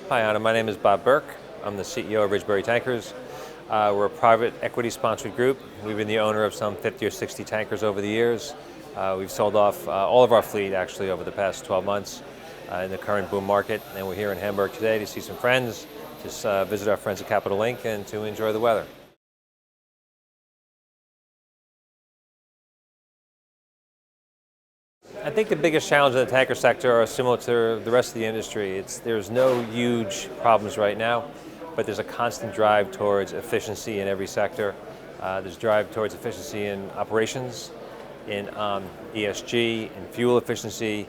Hi Anna, my name is Bob Burke. I'm the CEO of Ridgebury Tankers. We're a private equity sponsored group. We've been the owner of some 50 or 60 tankers over the years. We've sold off all of our fleet actually over the past 12 months in the current boom market, and we're here in Hamburg today to see some friends, just visit our friends at Capital Link and to enjoy the weather. I think the biggest challenge in the tanker sector are similar to the rest of the industry. There's no huge problems right now, but there's a constant drive towards efficiency in every sector. There's drive towards efficiency in operations, in ESG, in fuel efficiency,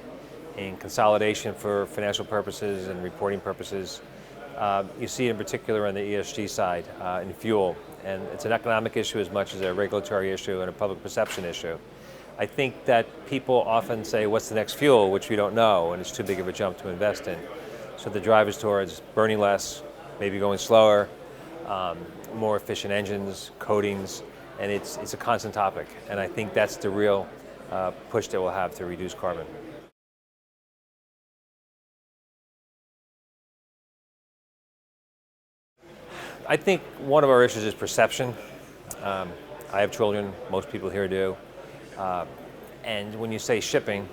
in consolidation for financial purposes and reporting purposes. You see it in particular on the ESG side, in fuel, and it's an economic issue as much as a regulatory issue and a public perception issue. I think that people often say, what's the next fuel, which we don't know, and it's too big of a jump to invest in. So the drive is towards burning less, maybe going slower, more efficient engines, coatings, and it's a constant topic. And I think that's the real push that we'll have to reduce carbon. I think one of our issues is perception. I have children, most people here do. And when you say shipping,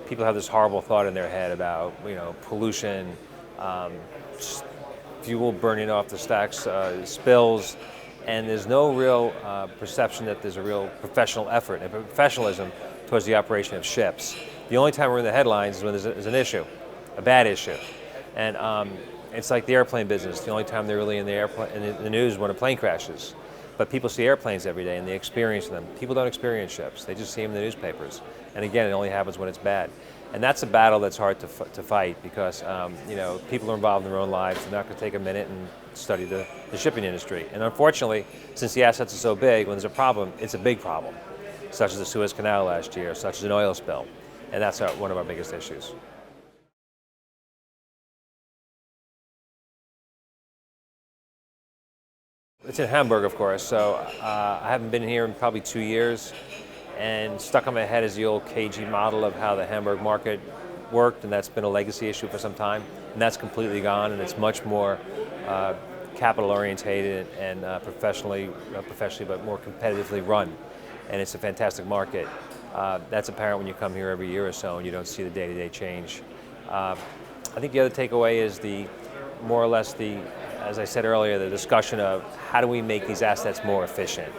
people have this horrible thought in their head about, pollution, fuel burning off the stacks, spills, and there's no real perception that there's a real professional effort and professionalism towards the operation of ships. The only time we're in the headlines is when there's an issue, a bad issue. And it's like the airplane business. The only time they're really in the news is when a plane crashes. But people see airplanes every day and they experience them. People don't experience ships. They just see them in the newspapers. And again, it only happens when it's bad. And that's a battle that's hard to fight because people are involved in their own lives. They're not going to take a minute and study the shipping industry. And unfortunately, since the assets are so big, when there's a problem, it's a big problem, such as the Suez Canal last year, such as an oil spill. And that's one of our biggest issues. It's in Hamburg, of course, so I haven't been here in probably 2 years, and stuck on my head is the old KG model of how the Hamburg Market worked, and that's been a legacy issue for some time, and that's completely gone, and it's much more capital orientated and professionally, but more competitively run, and it's a fantastic market. That's apparent when you come here every year or so and you don't see the day-to-day change. I think the other takeaway is more or less as I said earlier, the discussion of how do we make these assets more efficient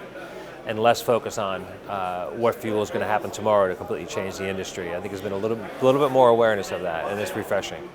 and less focus on what fuel is going to happen tomorrow to completely change the industry. I think there's been a little bit more awareness of that, and it's refreshing.